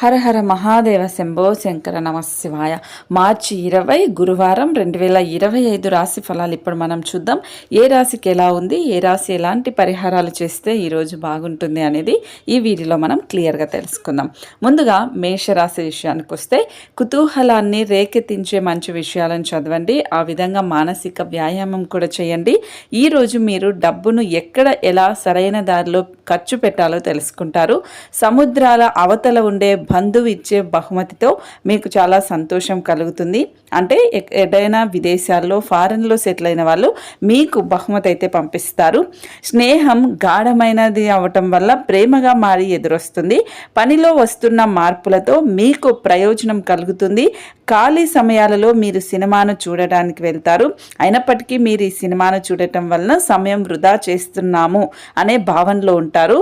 హర హర మహాదేవ శంభో శంకర నమశివాయ. మార్చి 20 గురువారం 2025 రాశి ఫలాలు ఇప్పుడు మనం చూద్దాం. ఏ రాశికి ఎలా ఉంది, ఏ రాశి ఎలాంటి పరిహారాలు చేస్తే ఈరోజు బాగుంటుంది అనేది ఈ వీడియోలో మనం క్లియర్గా తెలుసుకుందాం. ముందుగా మేషరాశి విషయానికి వస్తే కుతూహలాన్ని రేకెత్తించే మంచి విషయాలను చదవండి. ఆ విధంగా మానసిక వ్యాయామం కూడా చేయండి. ఈరోజు మీరు డబ్బును ఎక్కడ ఎలా సరైన దారిలో ఖర్చు పెట్టాలో తెలుసుకుంటారు. సముద్రాల అవతల ఉండే బంధువు ఇచ్చే బహుమతితో మీకు చాలా సంతోషం కలుగుతుంది. అంటే ఎక్కడైనా విదేశాల్లో ఫారెన్లో సెటిల్ అయిన వాళ్ళు మీకు బహుమతి అయితే పంపిస్తారు. స్నేహం గాఢమైనది అవటం వల్ల ప్రేమగా మారి ఎదురొస్తుంది. పనిలో వస్తున్న మార్పులతో మీకు ప్రయోజనం కలుగుతుంది. ఖాళీ సమయాలలో మీరు సినిమాను చూడడానికి వెళ్తారు. అయినప్పటికీ మీరు ఈ సినిమాను చూడటం వలన సమయం వృధా చేస్తున్నాము అనే భావనలో ఉంటారు.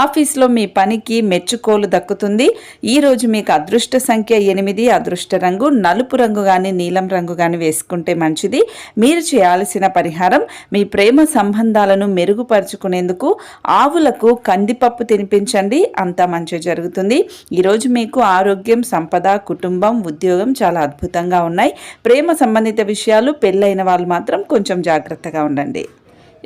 ఆఫీస్లో మీ పనికి మెచ్చుకోలు దక్కుతుంది. ఈరోజు మీకు అదృష్ట సంఖ్య 8, అదృష్ట రంగు నలుపు రంగు కానీ నీలం రంగు కానీ వేసుకుంటే మంచిది. మీరు చేయాల్సిన పరిహారం, మీ ప్రేమ సంబంధాలను మెరుగుపరుచుకునేందుకు ఆవులకు కందిపప్పు తినిపించండి. అంతా మంచి జరుగుతుంది. ఈరోజు మీకు ఆరోగ్యం, సంపద, కుటుంబం, ఉద్యోగం చాలా అద్భుతంగా ఉన్నాయి. ప్రేమ సంబంధిత విషయాలు, పెళ్ళైన వాళ్ళు మాత్రం కొంచెం జాగ్రత్తగా ఉండండి.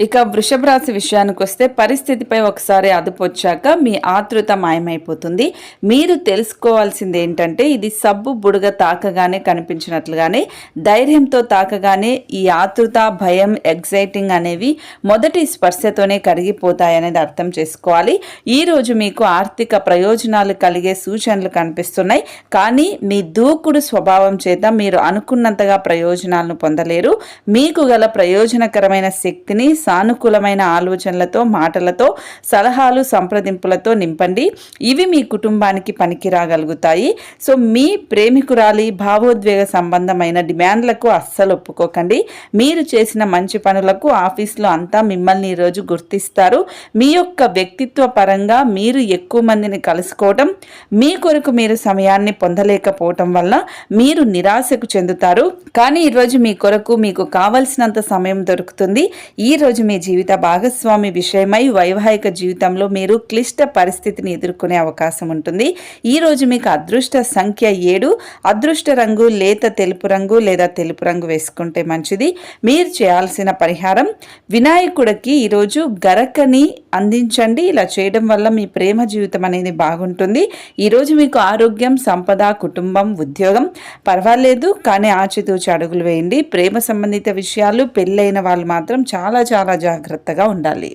ఇక వృషభ రాశి విషయానికి వస్తే పరిస్థితిపై ఒకసారి అదుపు వచ్చాక మీ ఆతృత మాయమైపోతుంది. మీరు తెలుసుకోవాల్సింది ఏంటంటే ఇది సబ్బు బుడగ తాకగానే కనిపించినట్లుగానే ధైర్యంతో తాకగానే ఈ ఆతృత, భయం, ఎగ్జైటింగ్ అనేవి మొదటి స్పర్శతోనే కరిగిపోతాయనేది అర్థం చేసుకోవాలి. ఈరోజు మీకు ఆర్థిక ప్రయోజనాలు కలిగే సూచనలు కనిపిస్తున్నాయి. కానీ మీ దూకుడు స్వభావం చేత మీరు అనుకున్నంతగా ప్రయోజనాలను పొందలేరు. మీకు గల ప్రయోజనకరమైన శక్తిని సానుకూలమైన ఆలోచనలతో, మాటలతో, సలహాలు, సంప్రదింపులతో నింపండి. ఇవి మీ కుటుంబానికి పనికి రాగలుగుతాయి. సో మీ ప్రేమికురాలి భావోద్వేగ సంబంధమైన డిమాండ్లకు అస్సలు ఒప్పుకోకండి. మీరు చేసిన మంచి పనులకు ఆఫీస్లో అంతా మిమ్మల్ని ఈరోజు గుర్తిస్తారు. మీ యొక్క వ్యక్తిత్వ పరంగా మీరు ఎక్కువ మందిని కలుసుకోవటం, మీ కొరకు మీరు సమయాన్ని పొందలేకపోవటం వల్ల మీరు నిరాశకు చెందుతారు. కానీ ఈరోజు మీ కొరకు మీకు కావలసినంత సమయం దొరుకుతుంది. ఈరోజు మీ జీవిత భాగస్వామి విషయమై వైవాహిక జీవితంలో మీరు క్లిష్ట పరిస్థితిని ఎదుర్కొనే అవకాశం ఉంటుంది. ఈరోజు మీకు అదృష్ట సంఖ్య 7, అదృష్ట రంగు లేత తెలుపు రంగు లేదా తెలుపు రంగు వేసుకుంటే మంచిది. మీరు చేయాల్సిన పరిహారం, వినాయకుడికి ఈరోజు గరకని అందించండి. ఇలా చేయడం వల్ల మీ ప్రేమ జీవితం అనేది బాగుంటుంది. ఈరోజు మీకు ఆరోగ్యం, సంపద, కుటుంబం, ఉద్యోగం పర్వాలేదు, కానీ ఆచితూచి అడుగులు వేయండి. ప్రేమ సంబంధిత విషయాలు, పెళ్ళైన వాళ్ళు మాత్రం చాలా జాగ్రత్తగా ఉండాలి.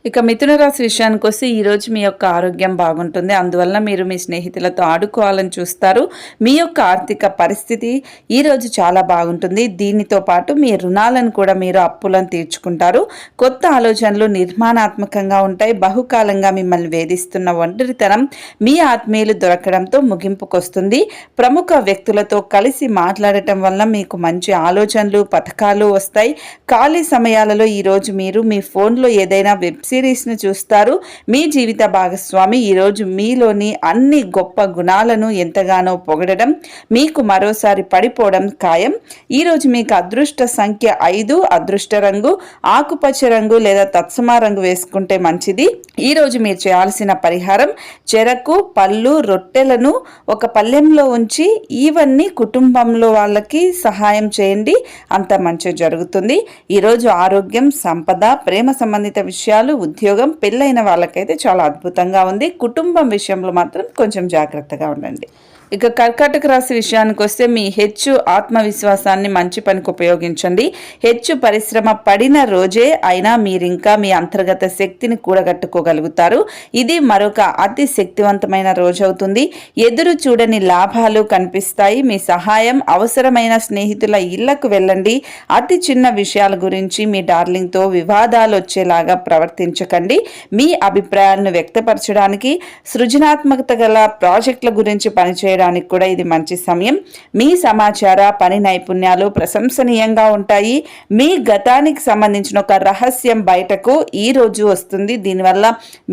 ఇక మిథున రాశి విషయానికి వస్తే ఈరోజు మీ యొక్క ఆరోగ్యం బాగుంటుంది. అందువల్ల మీరు మీ స్నేహితులతో ఆడుకోవాలని చూస్తారు. మీ యొక్క ఆర్థిక పరిస్థితి ఈరోజు చాలా బాగుంటుంది. దీనితో పాటు మీ రుణాలను కూడా మీరు అప్పులను తీర్చుకుంటారు. కొత్త ఆలోచనలు నిర్మాణాత్మకంగా ఉంటాయి. బహుకాలంగా మిమ్మల్ని వేధిస్తున్న ఒంటరితనం మీ ఆత్మీయులు దొరకడంతో ముగింపుకొస్తుంది. ప్రముఖ వ్యక్తులతో కలిసి మాట్లాడటం వల్ల మీకు మంచి ఆలోచనలు, పథకాలు వస్తాయి. ఖాళీ సమయాలలో ఈరోజు మీరు మీ ఫోన్లో ఏదైనా వెబ్ సిరీస్ను చూస్తారు. మీ జీవిత భాగస్వామి ఈరోజు మీలోని అన్ని గొప్ప గుణాలను ఎంతగానో పొగడడం, మీకు మరోసారి పడిపోవడం ఖాయం. ఈరోజు మీకు అదృష్ట సంఖ్య 5, అదృష్ట రంగు ఆకుపచ్చ రంగు లేదా తత్సమా రంగు వేసుకుంటే మంచిది. ఈరోజు మీరు చేయాల్సిన పరిహారం, చెరకు, పళ్ళు, రొట్టెలను ఒక పళ్ళెంలో ఉంచి ఇవన్నీ కుటుంబంలో వాళ్ళకి సహాయం చేయండి. అంత మంచి జరుగుతుంది. ఈరోజు ఆరోగ్యం, సంపద, ప్రేమ సంబంధిత విషయాలు, ఉద్యోగం, పెళ్ళైన వాళ్ళకైతే చాలా అద్భుతంగా ఉంది. కుటుంబం విషయంలో మాత్రం కొంచెం జాగ్రత్తగా ఉండండి. ఇక కర్కాటక రాశి విషయానికి వస్తే మీ హెచ్చు ఆత్మవిశ్వాసాన్ని మంచి పనికి ఉపయోగించండి. హెచ్చు పరిశ్రమ పడిన రోజే అయినా మీరు ఇంకా మీ అంతర్గత శక్తిని కూడగట్టుకోగలుగుతారు. ఇది మరొక అతి శక్తివంతమైన రోజు అవుతుంది. ఎదురు చూడని లాభాలు కనిపిస్తాయి. మీ సహాయం అవసరమైన స్నేహితుల ఇళ్లకు వెళ్ళండి. అతి చిన్న విషయాల గురించి మీ డార్లింగ్తో వివాదాలు వచ్చేలాగా ప్రవర్తించకండి. మీ అభిప్రాయాలను వ్యక్తపరచడానికి, సృజనాత్మకత గల ప్రాజెక్టుల గురించి పనిచేయడం చేయడానికి కూడా ఇది మంచి సమయం. మీ సమాచార పని నైపుణ్యాలు ప్రశంసనీయంగా ఉంటాయి. మీ గతానికి సంబంధించిన ఒక రహస్యం బయటకు ఈ రోజు వస్తుంది. దీనివల్ల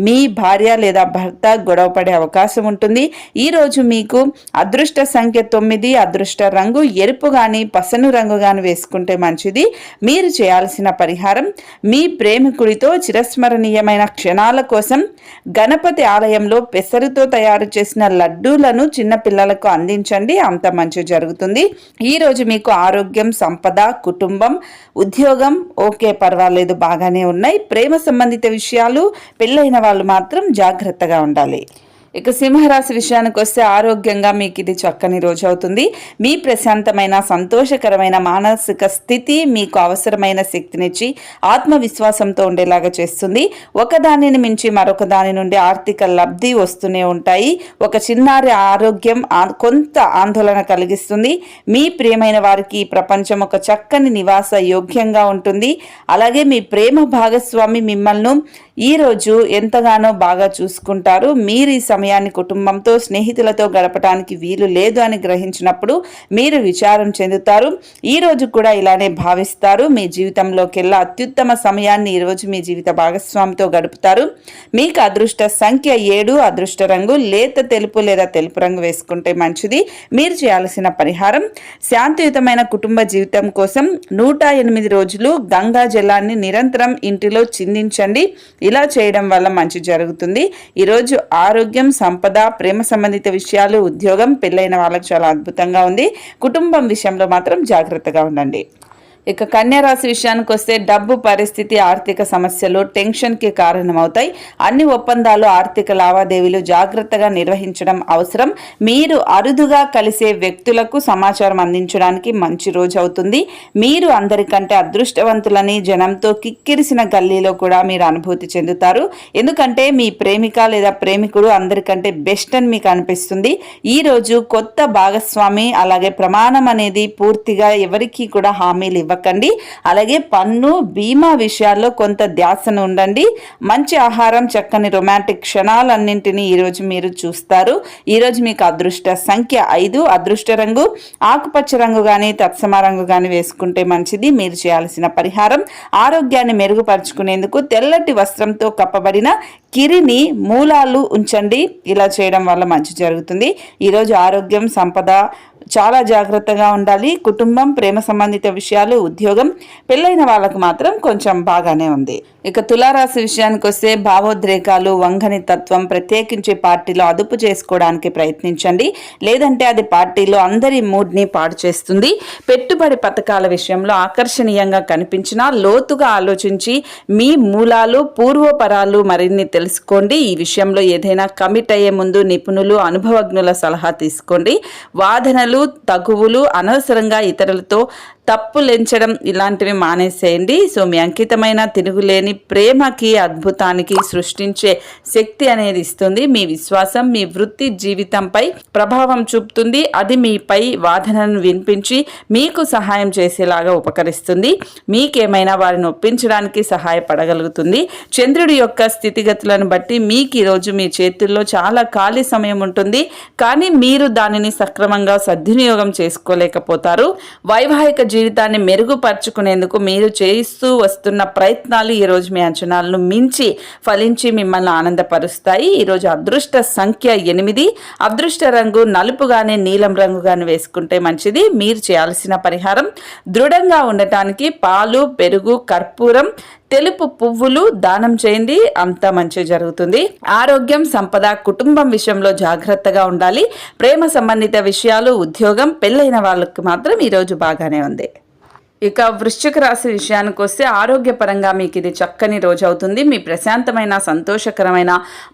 మీ భార్య లేదా భర్త గొడవ పడే అవకాశం ఉంటుంది. ఈ రోజు మీకు అదృష్ట సంఖ్య 9, అదృష్ట రంగు ఎరుపు గాని పసను రంగు గాని వేసుకుంటే మంచిది. మీరు చేయాల్సిన పరిహారం, మీ ప్రేమికుడితో చిరస్మరణీయమైన క్షణాల కోసం గణపతి ఆలయంలో పెసరుతో తయారు చేసిన లడ్డూలను చిన్న పిల్లలకు అందించండి. అంత మంచి జరుగుతుంది. ఈ రోజు మీకు ఆరోగ్యం, సంపద, కుటుంబం, ఉద్యోగం ఓకే, పర్వాలేదు, బాగానే ఉన్నాయి. ప్రేమ సంబంధిత విషయాలు, పెళ్ళైన వాళ్ళు మాత్రం జాగ్రత్తగా ఉండాలి. ఇక సింహరాశి విషయానికి వస్తే ఆరోగ్యంగా మీకు ఇది చక్కని రోజు అవుతుంది. మీ ప్రశాంతమైన సంతోషకరమైన మానసిక స్థితి మీకు అవసరమైన శక్తినిచ్చి ఆత్మవిశ్వాసంతో ఉండేలాగా చేస్తుంది. ఒకదానిని మించి మరొక దాని నుండి ఆర్థిక లబ్ధి వస్తూనే ఉంటాయి. ఒక చిన్నారి ఆరోగ్యం కొంత ఆందోళన కలిగిస్తుంది. మీ ప్రియమైన వారికి ఈ ప్రపంచం ఒక చక్కని నివాస యోగ్యంగా ఉంటుంది. అలాగే మీ ప్రేమ భాగస్వామి మిమ్మల్ని ఈరోజు ఎంతగానో బాగా చూసుకుంటారు. మీరు ఈ సమయాన్ని కుటుంబంతో, స్నేహితులతో గడపడానికి వీలు లేదు అని గ్రహించినప్పుడు మీరు విచారం చెందుతారు. ఈ రోజు కూడా ఇలానే భావిస్తారు. మీ జీవితంలోకెల్లా అత్యుత్తమ సమయాన్ని ఈరోజు మీ జీవిత భాగస్వామితో గడుపుతారు. మీకు అదృష్ట సంఖ్య 7, అదృష్ట రంగు లేత తెలుపు లేదా తెలుపు రంగు వేసుకుంటే మంచిది. మీరు చేయాల్సిన పరిహారం, శాంతియుతమైన కుటుంబ జీవితం కోసం 108 రోజులు గంగా జలాన్ని నిరంతరం ఇంటిలో చిందించండి. ఇలా చేయడం వల్ల మంచి జరుగుతుంది. ఈరోజు ఆరోగ్యం, సంపద, ప్రేమ సంబంధిత విషయాలు, ఉద్యోగం, పెళ్ళైన వాళ్ళకి చాలా అద్భుతంగా ఉంది. కుటుంబం విషయంలో మాత్రం జాగ్రత్తగా ఉండండి. ఇక కన్యా రాశి విషయానికి వస్తే డబ్బు పరిస్థితి, ఆర్థిక సమస్యలు టెన్షన్కి కారణమవుతాయి. అన్ని ఒప్పందాలు, ఆర్థిక లావాదేవీలు జాగ్రత్తగా నిర్వహించడం అవసరం. మీరు అరుదుగా కలిసే వ్యక్తులకు సమాచారం అందించడానికి మంచి రోజు అవుతుంది. మీరు అందరికంటే అదృష్టవంతులని జనంతో కిక్కిరిసిన గల్లీలో కూడా మీరు అనుభూతి చెందుతారు. ఎందుకంటే మీ ప్రేమిక లేదా ప్రేమికుడు అందరికంటే బెస్ట్ అని మీకు అనిపిస్తుంది. ఈ రోజు కొత్త భాగస్వామి అలాగే ప్రమాణం అనేది పూర్తిగా ఎవరికి కూడా హామీలు ఇవ్వకండి. అలాగే పన్ను, బీమా విషయాల్లో కొంత ధ్యాసను ఉండండి. మంచి ఆహారం, చక్కని రొమాంటిక్ క్షణాలన్నింటినీ ఈరోజు మీరు చూస్తారు. ఈరోజు మీకు అదృష్ట సంఖ్య 5, అదృష్ట రంగు ఆకుపచ్చ రంగు కానీ తత్సమ రంగు కానీ వేసుకుంటే మంచిది. మీరు చేయాల్సిన పరిహారం, ఆరోగ్యాన్ని మెరుగుపరుచుకునేందుకు తెల్లటి వస్త్రంతో కప్పబడిన కిరిని మూలాలు ఉంచండి. ఇలా చేయడం వల్ల మంచి జరుగుతుంది. ఈరోజు ఆరోగ్యం, సంపద చాలా జాగ్రత్తగా ఉండాలి. కుటుంబం, ప్రేమ సంబంధిత విషయాలు, ఉద్యోగం, పెళ్ళైన వాళ్ళకు మాత్రం కొంచెం బాగానే ఉంది. ఇక తులారాశి విషయానికి వస్తే భావోద్రేకాలు, వంగని తత్వం ప్రత్యేకించి పార్టీలో అదుపు చేసుకోవడానికి ప్రయత్నించండి. లేదంటే అది పార్టీలో అందరి మూడ్ని పాడు చేస్తుంది. పెట్టుబడి పథకాల విషయంలో ఆకర్షణీయంగా కనిపించినా లోతుగా ఆలోచించి మీ మూలాలు, పూర్వపరాలు మరిన్ని తెలుసుకోండి. ఈ విషయంలో ఏదైనా కమిట్ అయ్యే ముందు నిపుణులు, అనుభవజ్ఞుల సలహా తీసుకోండి. వాదనలు, తగువులు, అనవసరంగా ఇతరులతో తప్పులెంచడం ఇలాంటివి మానేసేయండి. సో మీ అంకితమైన తిరుగులేని ప్రేమకి అద్భుతానికి సృష్టించే శక్తి అనేది ఇస్తుంది. మీ విశ్వాసం మీ వృత్తి జీవితంపై ప్రభావం చూపుతుంది. అది మీపై వాదనను వినిపించి మీకు సహాయం చేసేలాగా ఉపకరిస్తుంది. మీకేమైనా వారిని ఒప్పించడానికి సహాయపడగలుగుతుంది. చంద్రుడి యొక్క స్థితిగతులను బట్టి మీకు ఈరోజు మీ చేతుల్లో చాలా ఖాళీ సమయం ఉంటుంది. కానీ మీరు దానిని సక్రమంగా సద్వినియోగం చేసుకోలేకపోతారు. వైవాహిక జీవితాన్ని మెరుగుపరుచుకునేందుకు మీరు చేస్తూ వస్తున్న ప్రయత్నాలు ఈరోజు మీ అంచనాలను మించి ఫలించి మిమ్మల్ని ఆనందపరుస్తాయి. ఈరోజు అదృష్ట సంఖ్య 8, అదృష్ట రంగు నలుపుగానే నీలం రంగుగానే వేసుకుంటే మంచిది. మీరు చేయాల్సిన పరిహారం, దృఢంగా ఉండటానికి పాలు, పెరుగు, కర్పూరం, తెలుపు పువ్వులు దానం చేయండి. అంతా మంచి జరుగుతుంది. ఆరోగ్యం, సంపద, కుటుంబం విషయంలో జాగ్రత్తగా ఉండాలి. ప్రేమ సంబంధిత విషయాలు, ఉద్యోగం, పెళ్ళైన వాళ్ళకి మాత్రం ఈరోజు బాగానే ఉంది. ఇక వృశ్చిక రాశి విషయానికి వస్తే ఆరోగ్యపరంగా మీకు ఇది చక్కని రోజు అవుతుంది. మీ ప్రశాంతమైన సంతోషకరమైన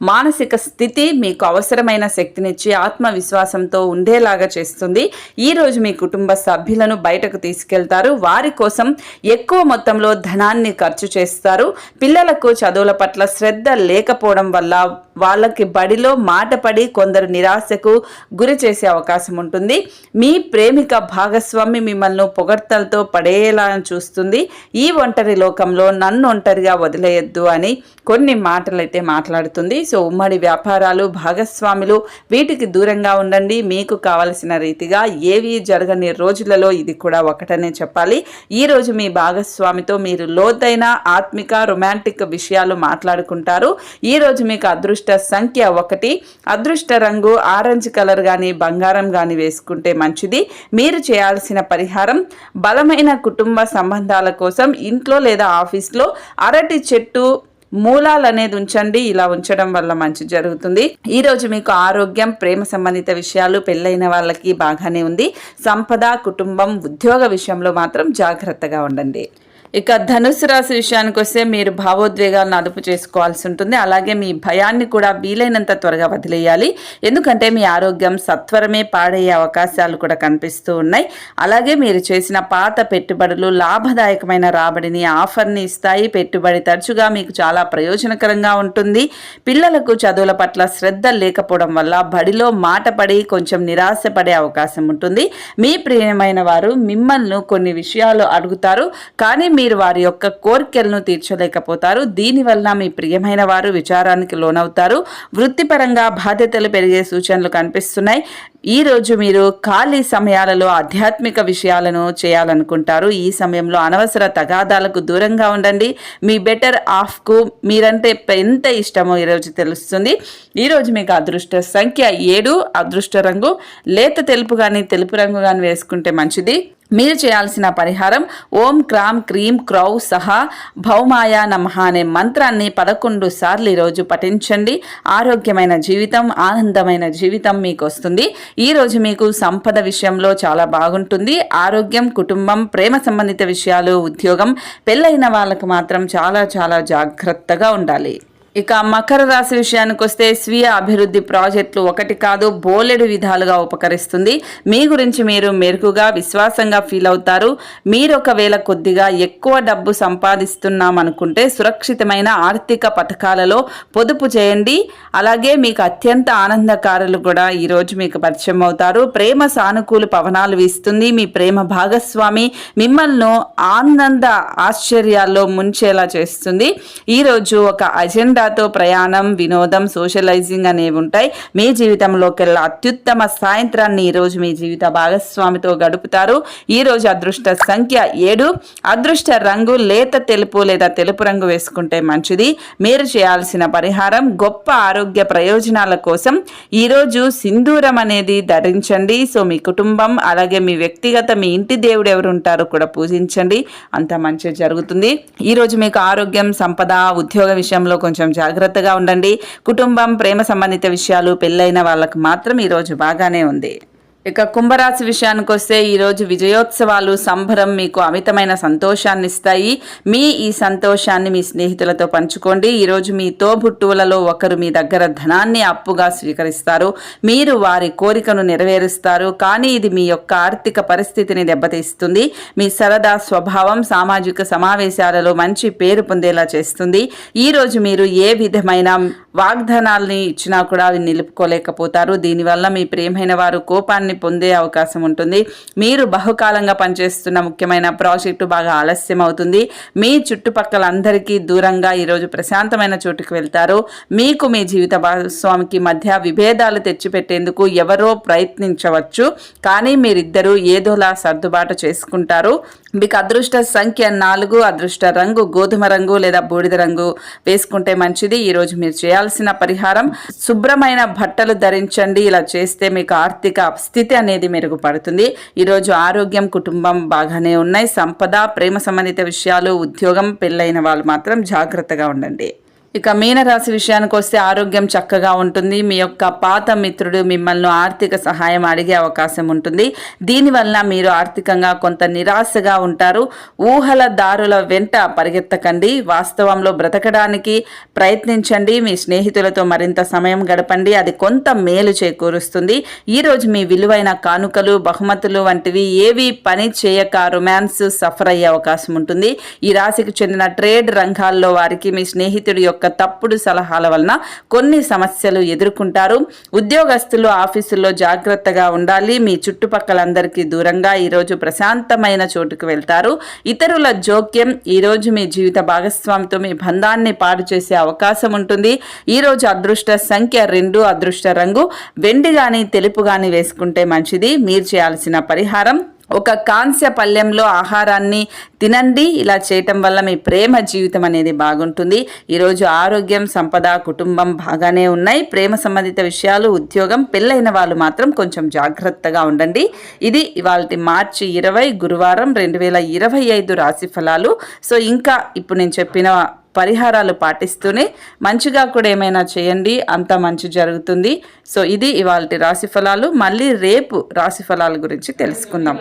మానసిక స్థితి మీకు అవసరమైన శక్తినిచ్చి ఆత్మవిశ్వాసంతో ఉండేలాగా చేస్తుంది. ఈరోజు మీ కుటుంబ సభ్యులను బయటకు తీసుకెళ్తారు. వారి కోసం ఎక్కువ మొత్తంలో ధనాన్ని ఖర్చు చేస్తారు. పిల్లలకు చదువుల పట్ల శ్రద్ధ లేకపోవడం వల్ల వాళ్ళకి బడిలో మాట పడి కొందరు నిరాశకు గురి చేసే అవకాశం ఉంటుంది. మీ ప్రేమిక భాగస్వామి మిమ్మల్ని పొగడ్తలతో పడేలా చూస్తుంది. ఈ ఒంటరి లోకంలో నన్ను ఒంటరిగా వదిలేయద్దు అని కొన్ని మాటలైతే మాట్లాడుతుంది. సో ఉమ్మడి వ్యాపారాలు, భాగస్వాములు వీటికి దూరంగా ఉండండి. మీకు కావలసిన రీతిగా ఏవి జరగని రోజులలో ఇది కూడా ఒకటనే చెప్పాలి. ఈరోజు మీ భాగస్వామితో మీరు లోతైన ఆత్మిక రొమాంటిక్ విషయాలు మాట్లాడుకుంటారు. ఈరోజు మీకు అదృష్ట సంఖ్య 1, అదృష్ట రంగు ఆరెంజ్ కలర్ కానీ బంగారం కానీ వేసుకుంటే మంచిది. మీరు చేయాల్సిన పరిహారం, బలమైన కుటుంబ సంబంధాల కోసం ఇంట్లో లేదా ఆఫీస్లో అరటి చెట్టు మూలాలు అనేది ఉంచండి. ఇలా ఉంచడం వల్ల మంచి జరుగుతుంది. ఈరోజు మీకు ఆరోగ్యం, ప్రేమ సంబంధిత విషయాలు పెళ్ళైన వాళ్ళకి బాగానే ఉంది. సంపద, కుటుంబం, ఉద్యోగ విషయంలో మాత్రం జాగ్రత్తగా ఉండండి. ఇక ధనుసు రాశి విషయానికి వస్తే మీరు భావోద్వేగాలను అదుపు చేసుకోవాల్సి ఉంటుంది. అలాగే మీ భయాన్ని కూడా వీలైనంత త్వరగా వదిలేయాలి. ఎందుకంటే మీ ఆరోగ్యం సత్వరమే పాడయ్యే అవకాశాలు కూడా కనిపిస్తూ ఉన్నాయి. అలాగే మీరు చేసిన పాత పెట్టుబడులు లాభదాయకమైన రాబడిని, ఆఫర్ని ఇస్తాయి. పెట్టుబడి తరచుగా మీకు చాలా ప్రయోజనకరంగా ఉంటుంది. పిల్లలకు చదువుల పట్ల శ్రద్ధ లేకపోవడం వల్ల బడిలో మాట పడి కొంచెం నిరాశపడే అవకాశం ఉంటుంది. మీ ప్రియమైన వారు మిమ్మల్ని కొన్ని విషయాలు అడుగుతారు, కానీ మీరు వారి యొక్క కోరికలను తీర్చలేకపోతారు. దీనివల్ల మీ ప్రియమైన వారు విచారానికి లోనవుతారు. వృత్తిపరంగా బాధ్యతలు పెరిగే సూచనలు కనిపిస్తున్నాయి. ఈరోజు మీరు ఖాళీ సమయాలలో ఆధ్యాత్మిక విషయాలను చేయాలనుకుంటారు. ఈ సమయంలో అనవసర తగాదాలకు దూరంగా ఉండండి. మీ బెటర్ హాఫ్కు మీరంటే ఎంత ఇష్టమో ఈరోజు తెలుస్తుంది. ఈరోజు మీకు అదృష్ట సంఖ్య 7, అదృష్ట రంగు లేత తెలుపు కానీ తెలుపు రంగు కానీ వేసుకుంటే మంచిది. మీరు చేయాల్సిన పరిహారం, ఓం క్రాం క్రీం క్రౌ సహా భౌమాయ నమః అనే మంత్రాన్ని 11 సార్లు ఈరోజు పఠించండి. ఆరోగ్యమైన జీవితం, ఆనందమైన జీవితం మీకు వస్తుంది. ఈరోజు మీకు సంపద విషయంలో చాలా బాగుంటుంది. ఆరోగ్యం, కుటుంబం, ప్రేమ సంబంధిత విషయాలు, ఉద్యోగం, పెళ్ళైన వాళ్ళకు మాత్రం చాలా చాలా జాగ్రత్తగా ఉండాలి. ఇక మకర రాశి విషయానికి వస్తే స్వీయ అభివృద్ధి ప్రాజెక్టులు ఒకటి కాదు బోలెడు విధాలుగా ఉపకరిస్తుంది. మీ గురించి మీరు మెరుగుగా విశ్వాసంగా ఫీల్ అవుతారు. మీరు ఒకవేళ కొద్దిగా ఎక్కువ డబ్బు సంపాదిస్తున్నాం అనుకుంటే సురక్షితమైన ఆర్థిక పథకాలలో పొదుపు చేయండి. అలాగే మీకు అత్యంత ఆనందకారులు కూడా ఈరోజు మీకు పరిచయం అవుతారు. ప్రేమ సానుకూల పవనాలు వీస్తుంది. మీ ప్రేమ భాగస్వామి మిమ్మల్ని ఆనంద ఆశ్చర్యాల్లో ముంచేలా చేస్తుంది. ఈరోజు ఒక అజెండా తో ప్రయాణం, వినోదం, సోషలైజింగ్ అనేవి ఉంటాయి. మీ జీవితంలోకెల్లా అత్యుత్తమ సాయంత్రాన్ని ఈరోజు మీ జీవిత భాగస్వామితో గడుపుతారు. ఈరోజు అదృష్ట సంఖ్య 7, అదృష్ట రంగు లేత తెలుపు లేదా తెలుపు రంగు వేసుకుంటే మంచిది. మీరు చేయాల్సిన పరిహారం, గొప్ప ఆరోగ్య ప్రయోజనాల కోసం ఈరోజు సింధూరం అనేది ధరించండి. సో మీ కుటుంబం అలాగే మీ వ్యక్తిగత మీ ఇంటి దేవుడు ఎవరు ఉంటారో కూడా పూజించండి. అంత మంచి జరుగుతుంది. ఈరోజు మీకు ఆరోగ్యం, సంపద, ఉద్యోగ విషయంలో కొంచెం జాగ్రత్తగా ఉండండి. కుటుంబం, ప్రేమ సంబంధిత విషయాలు పెళ్ళైన వాళ్ళకు మాత్రం ఈరోజు బాగానే ఉంది. ఇక కుంభరాశి విషయానికి వస్తే ఈరోజు విజయోత్సవాలు, సంబరం మీకు అమితమైన సంతోషాన్ని ఇస్తాయి. మీ ఈ సంతోషాన్ని మీ స్నేహితులతో పంచుకోండి. ఈరోజు మీ తోబుట్టువులలో ఒకరు మీ దగ్గర ధనాన్ని అప్పుగా స్వీకరిస్తారు. మీరు వారి కోరికను నెరవేరుస్తారు, కానీ ఇది మీ యొక్క ఆర్థిక పరిస్థితిని దెబ్బతీస్తుంది. మీ సరదా స్వభావం సామాజిక సమావేశాలలో మంచి పేరు పొందేలా చేస్తుంది. ఈరోజు మీరు ఏ విధమైన వాగ్దానాల్ని ఇచ్చినా కూడా అవి నిలుపుకోలేకపోతారు. దీనివల్ల మీ ప్రియమైన వారు కోపాన్ని పొందే అవకాశం ఉంటుంది. మీరు బహుకాలంగా పనిచేస్తున్న ముఖ్యమైన ప్రాజెక్టు బాగా ఆలస్యం అవుతుంది. మీ చుట్టుపక్కల అందరికీ దూరంగా ఈరోజు ప్రశాంతమైన చోటుకు వెళ్తారు. మీకు మీ జీవిత భాగస్వామికి మధ్య విభేదాలు తెచ్చిపెట్టేందుకు ఎవరో ప్రయత్నించవచ్చు, కానీ మీరిద్దరూ ఏదోలా సర్దుబాటు చేసుకుంటారు. మీకు అదృష్ట సంఖ్య 4, అదృష్ట రంగు గోధుమ రంగు లేదా బూడిద రంగు వేసుకుంటే మంచిది. ఈరోజు మీరు చేయాల్సిన పరిహారం, శుభ్రమైన బట్టలు ధరించండి. ఇలా చేస్తే మీకు ఆర్థిక స్థితి అనేది మెరుగుపడుతుంది. ఈరోజు ఆరోగ్యం, కుటుంబం బాగానే ఉన్నాయి. సంపద, ప్రేమ సంబంధిత విషయాలు, ఉద్యోగం, పెళ్ళైన వాళ్ళు మాత్రం జాగ్రత్తగా ఉండండి. ఇక మీనరాశి విషయానికి వస్తే ఆరోగ్యం చక్కగా ఉంటుంది. మీ యొక్క పాత మిత్రుడు మిమ్మల్ని ఆర్థిక సహాయం అడిగే అవకాశం ఉంటుంది. దీనివల్ల మీరు ఆర్థికంగా కొంత నిరాశగా ఉంటారు. ఊహల దారుల వెంట పరిగెత్తకండి. వాస్తవంలో బ్రతకడానికి ప్రయత్నించండి. మీ స్నేహితులతో మరింత సమయం గడపండి. అది కొంత మేలు చేకూరుస్తుంది. ఈరోజు మీ విలువైన కానుకలు, బహుమతులు వంటివి ఏవి పని చేయక రొమాన్స్ సఫర్ అయ్యే అవకాశం ఉంటుంది. ఈ రాశికి చెందిన ట్రేడ్ రంగాల్లో వారికి మీ స్నేహితుడి యొక్క యొక్క తప్పుడు సలహాల వలన కొన్ని సమస్యలు ఎదుర్కొంటారు. ఉద్యోగస్తులు ఆఫీసుల్లో జాగ్రత్తగా ఉండాలి. మీ చుట్టుపక్కలందరికీ దూరంగా ఈరోజు ప్రశాంతమైన చోటుకు వెళ్తారు. ఇతరుల జోక్యం ఈరోజు మీ జీవిత భాగస్వామితో మీ బంధాన్ని పాడు చేసే అవకాశం ఉంటుంది. ఈరోజు అదృష్ట సంఖ్య 2, అదృష్ట రంగు వెండి గాని తెలుపు గాని వేసుకుంటే మంచిది. మీరు చేయాల్సిన పరిహారం, ఒక కాంస్య పళ్ళెంలో ఆహారాన్ని తినండి. ఇలా చేయటం వల్ల మీ ప్రేమ జీవితం అనేది బాగుంటుంది. ఈరోజు ఆరోగ్యం, సంపద, కుటుంబం బాగానే ఉన్నాయి. ప్రేమ సంబంధిత విషయాలు, ఉద్యోగం, పెళ్ళైన వాళ్ళు మాత్రం కొంచెం జాగ్రత్తగా ఉండండి. ఇది ఇవాల్టి మార్చి 20 గురువారం 2025 రాశి ఫలాలు. సో ఇంకా ఇప్పుడు నేను చెప్పిన పరిహారాలు పాటిస్తూనే మంచిగా కూడా ఏమైనా చేయండి, అంత మంచి జరుగుతుంది. సో ఇది ఇవాల్టి రాశి ఫలాలు. మళ్ళీ రేపు రాశి ఫలాల గురించి తెలుసుకుందాం.